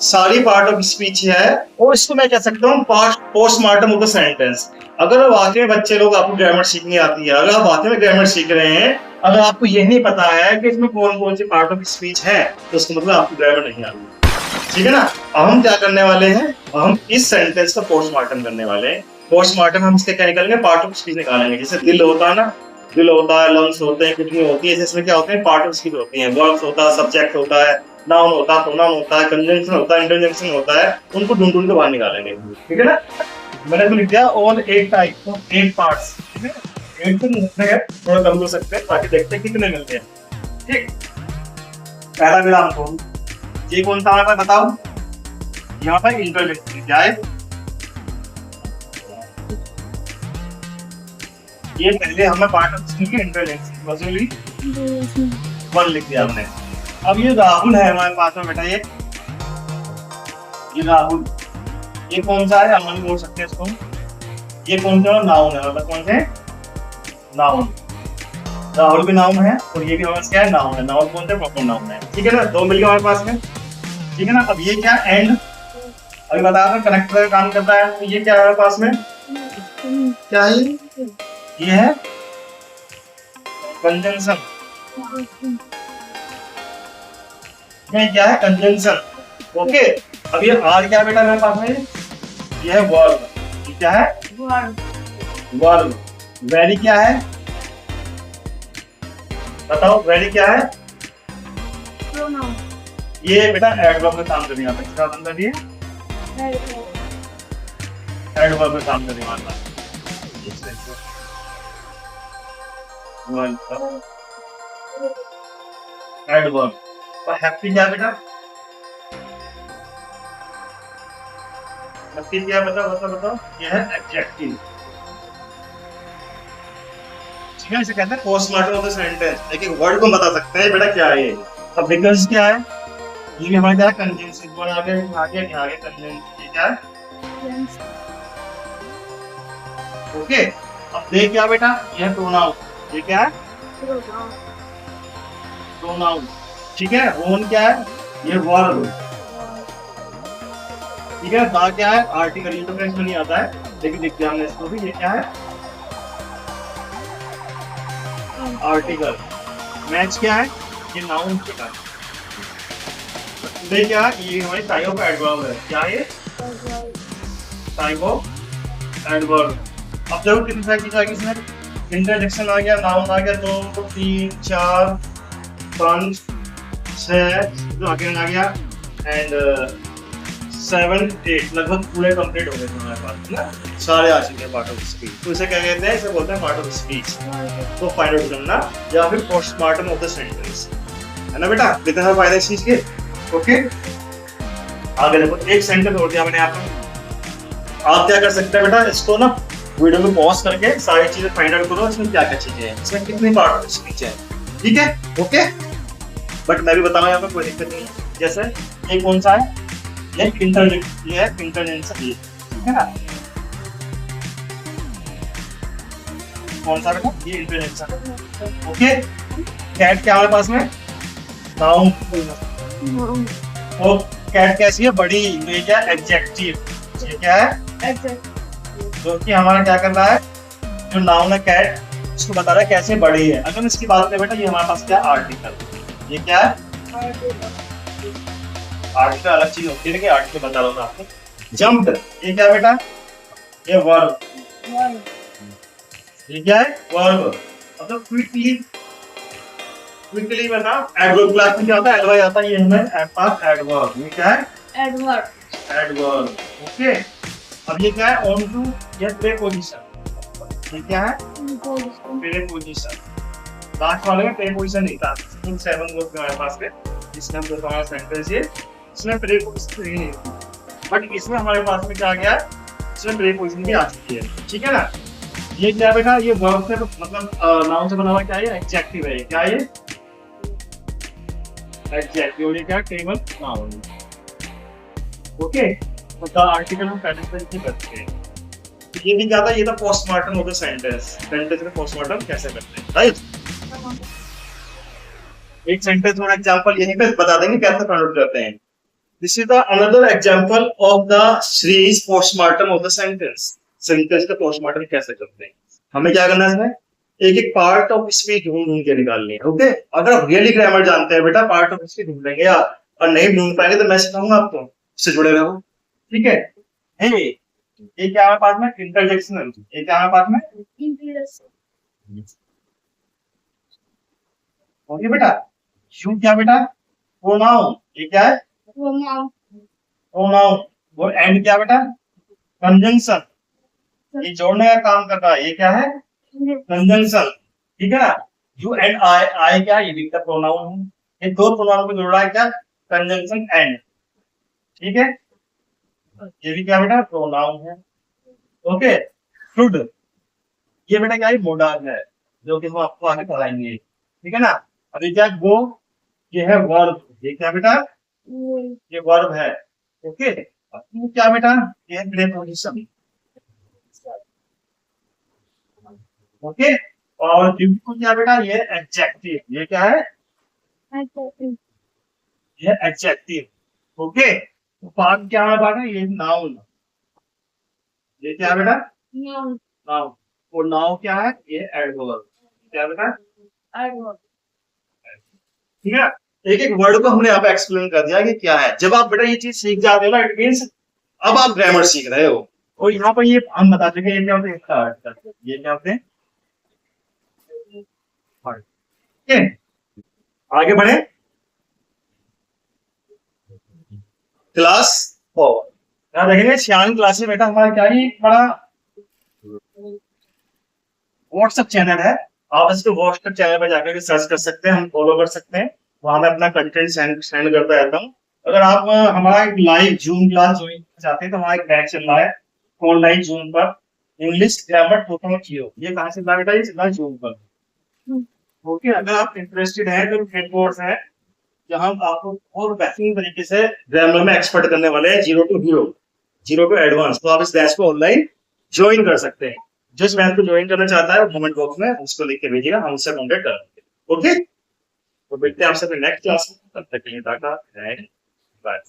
सारी part of speech है, और इसको मैं कह सकता हूँ पोस्टमार्टम ऑफ द सेंटेंस। अगर वाकई में बच्चे लोग आपको ग्रामर सीखनी आती है, अगर आप वाकई में ग्रामर सीख रहे हैं, अगर आपको ये नहीं पता है कि इसमें कौन कौन सी पार्ट ऑफ स्पीच है, तो उसका मतलब आपको ग्रामर नहीं आती। ठीक है ना। अब हम क्या करने वाले हैं, हम इस सेंटेंस का पोस्टमार्टम करने वाले हैं। पोस्टमार्टम हम इसके क्या निकालेंगे, पार्ट ऑफ स्पीच निकालेंगे। जैसे दिल होता है ना, दिल होता है, लंग्स होते हैं, किडनी होती है, इसमें क्या होते हैं, पार्ट ऑफ स्पीच होती है। वर्ब्स होता है, सब्जेक्ट होता है, नाउन होता है, प्रोनाउन होता है, कंजंक्शन होता है, इंटरजेक्शन होता है, उनको ढूंढ ढूंढ के बाहर निकालेंगे। ठीक है ना। मैंने तो लिख दिया ऑल 8 टाइप ऑफ 8 पार्ट्स। ठीक है, 8 तो नहीं है, थोड़ा कम हो सकते हैं, बाकी देखते हैं कितने मिलते हैं। ठीक, पहला विराम कौन, ये कौन सा हमारे पास बताओ, यहाँ पर इंटरजेक्शन क्या है, ये पहले हमें पार्ट ऑफ स्पीच के इंटरजेक्शन वसूली 1 लिख दिया हमने। अब ये राहुल है हमारे पास में बेटा, ये राहुल, ये कौन सा है, हम नहीं बोल सकते इसको, ये कौन सा नाउन है, मतलब कौन से नाउन, राहुल भी नाउन है, और ये भी हमारे पास क्या है, नाउन है। नाउन कौन से, प्रॉपर नाउन है। ठीक है ना, 2 मिल गए हमारे पास में। ठीक है ना। अब ये क्या एंड, अभी बता रहा कनेक्टर का काम करता है, तो ये क्या है हमारे पास में, क्या है ये है कंजंक्शन। ये क्या है, कंजंक्शन। ओके, अब ये आर क्या बेटा मेरे पास में, ये है वर्ब। ये क्या है, वर्ब। वेरी क्या है, बताओ, वेरी क्या है, प्रोनाउन। ये बेटा एडवर्ब में काम करने आता है। क्या मतलब ये एडवर्ब में काम करने वाला है। एडवर्ब। और हैप्पी क्या बेटा, हैप्पी क्या बताओ बताओ बताओ, ये है एडजेक्टिव। ठीक है, इसे कहते हैं पोस्टमार्टम ऑफ द सेंटेंस। एक एक वर्ड को बता सकते हैं बेटा क्या है ये। अब बिकॉज़ क्या है, ये भी हमारा क्या है, कंजंक्शन। वन आगे आगे आगे कंजंक्शन, ये क्या है, ओके। अब देख क्या बेटा, ये है प्रोनाउन। ये क्या है, प्रोनाउन। ठीक है, ओन क्या है, ये वर्ब। ठीक है, दा क्या है, आर्टिकल। ये तो में नहीं आता है, लेकिन देखते हैं हमने इसको भी। ये क्या है, आर्टिकल। मैच क्या है, ये नाउन क्या है। क्या है, ये हमारी टाइप ऑफ एडवर्ब है। क्या ये टाइप ऑफ एडवर्ब। अब देखो कितनी सारी चीज आ गई इसमें, इंटरजेक्शन आ गया, नाउन आ गया, 2 3 4 5 6 आगे आ गया, एंड 7 8 लगभग पूरे कंप्लीट हो गए हमारे पास ना, सारे आ चुके हैं पार्ट ऑफ स्पीच। तो इसे क्या कहते हैं, इसे बोलते हैं पार्ट ऑफ स्पीच। तो फाइंड आउट करना, या फिर पोस्टमार्टम ऑफ द सेंटेंस, है ना बेटा। कितने सारे फायदे इस चीज के। ओके, आगे देखो, एक सेंटेंस और दिया मैंने यहाँ पे। आप क्या कर सकते हैं बेटा, इसको ना वीडियो में पॉज करके सारी चीजें फाइंड आउट करो, इसमें क्या क्या चीजें हैं, इसमें कितनी पार्ट ऑफ स्पीच है। ठीक है, ओके। बट मैं भी बताऊंगा यहाँ पे, कोई दिक्कत नहीं है। जैसे ये कौन सा है, ये इंटरजेक्शन, ये है इंटरजेक्शन। ये ठीक है ना, कौन सा बेटा, ये इंटरजेक्शन। ओके, कैट क्या हमारे पास में, नाउन। और कैट कैसी है, बड़ी। ये क्या है, एडजेक्टिव। ये क्या है, जो कि हमारा क्या कर रहा है, जो नाउन है कैट, उसको बता रहा है कैसे बड़ी है। अगर इसकी बात करें बेटा, ये हमारे पास क्या है, आर्टिकल। ये क्या है, आर्टिकल अलग चीज होती है, लेकिन आर्टिकल बता रहा हूँ आपको। जंप, ये क्या बेटा, ये वर्ब। ये क्या है, वर्ब। मतलब क्विकली, क्विकली बता। एडवर्ब क्लास में क्या होता है, एडवर्ब आता है, ये हमें पास एडवर्ब। ये क्या है, एडवर्ब। एडवर्ब। ओके, अब ये क्या है, ऑन टू, ये प्रीपोजिशन। ये क्या है, प्रीपोजिशन। लास्ट वाले में प्रीपोजिशन नहीं था, 7 वर्ड हमारे पास में, इसमें हम हमारा सेंटेंस ये, इसमें प्रीपोजिशन नहीं है, बट इसमें हमारे पास में क्या आ गया, इसमें प्रीपोजिशन भी आ चुकी है। ठीक है ना। ये क्या बेटा, ये वर्ब से मतलब नाउन से बना हुआ क्या है, एडजेक्टिव है। क्या है, एडजेक्टिव। ये क्या, टेबल नाउन। ओके, तो आर्टिकल हम पहले से ही करते हैं। तो ये भी क्या था, ये था postmortem of the sentence. Sentence में पोस्टमार्टम कैसे करते हैं, राइट। एक सेंटेंस में एग्जांपल यहीं पे बता देंगे कैसे फाइंड आउट करते हैं। This is the another example of the series postmortem of the sentence. Sentence का पोस्टमार्टम कैसे करते हैं, हमें क्या करना है इसमें, एक एक पार्ट ऑफ स्पीच ढूंढ के निकालनी है। ओके, अगर आप रियली ग्रामर जानते हैं बेटा, पार्ट ऑफ स्पीच ढूंढ लेंगे आप, और नहीं ढूंढ पाएंगे तो मैं सिखाऊंगा आपको, इससे जुड़े रहो। ठीक है। हे, ये क्या है पार्ट में, इंटरजेक्शनल। ये क्या है पार्ट में, ओके बेटा। यू क्या बेटा, प्रोनाउन। ये क्या है, प्रोनाउन। और एंड क्या बेटा, कंजंक्शन। ये जोड़ने का काम कर रहा है, ये क्या है, कंजंक्शन। ठीक है ना। यू एंड आई, आई क्या, ये भी प्रोनाउन है। ये दो प्रोनाउन को जोड़ रहा है क्या, कंजंक्शन एंड। ठीक है, ये भी क्या बेटा, प्रोनाउन है। ओके, शुड, ये बेटा क्या है, मोडाल है, जो कि हम आपको आगे पढ़ाएंगे। ठीक है ना। अभी क्या, गो, ये है वर्ब। ये क्या बेटा, ये वर्ब है। ओके, अब क्या बेटा, ये है प्रीपोजिशन। ओके, और को क्या बेटा, ये एडजेक्टिव। ये क्या है, ये एडजेक्टिव। ओके, तो पार्ट क्या है बेटा, ये नाउन। ये क्या बेटा, नाउन। और नाउन क्या है, ये एडवर्ब। क्या बेटा, एडवर्ब। ठीक है। एक एक वर्ड को हमने यहाँ पे एक्सप्लेन कर दिया कि क्या है। जब आप बेटा ये चीज सीख जाते हो ना, इट मींस अब आप ग्रामर सीख रहे हो। और यहाँ पर ये हम बता चुके हैं, ये क्या होते हैं, ये क्या होते हैं, ठीक है। आगे बढ़े, क्लास 4। यहाँ देखेंगे 96 क्लास में बेटा हमारा क्या ही बड़ा व्हाट्सएप चैनल है। आप इसको व्हाट्सएप चैनल पर जाकर के सर्च कर सकते हैं, हम फॉलो कर सकते हैं, वहां मैं अपना कंटेंट सेंड करता रहता हूँ। अगर आप हमारा एक लाइव जूम क्लास ज्वाइन चाहते हैं तो हमारा एक बैच चल रहा है ऑनलाइन जूम पर, इंग्लिश ग्रामर 2.0। ये कहाँ से बेटा, ये चल रहा है जूम पर। ओके, अगर आप इंटरेस्टेड हैं तो फ्रेंड कोर्स है जहां आपको और बेहतरीन तरीके से ग्रामर में एक्सपर्ट करने वाले हैं, zero to hero, zero to advance. तो आप इस बैच को ऑनलाइन ज्वाइन कर सकते हैं। जिस बैच को ज्वाइन करना चाहता है कमेंट बॉक्स में उसको लिख के भेजिएगा, हम उससे कॉन्टेक्ट करेंगे। ओके, तो मिलते हैं आपसे नेक्स्ट क्लास में, तब तक के लिए टाटा, बाय।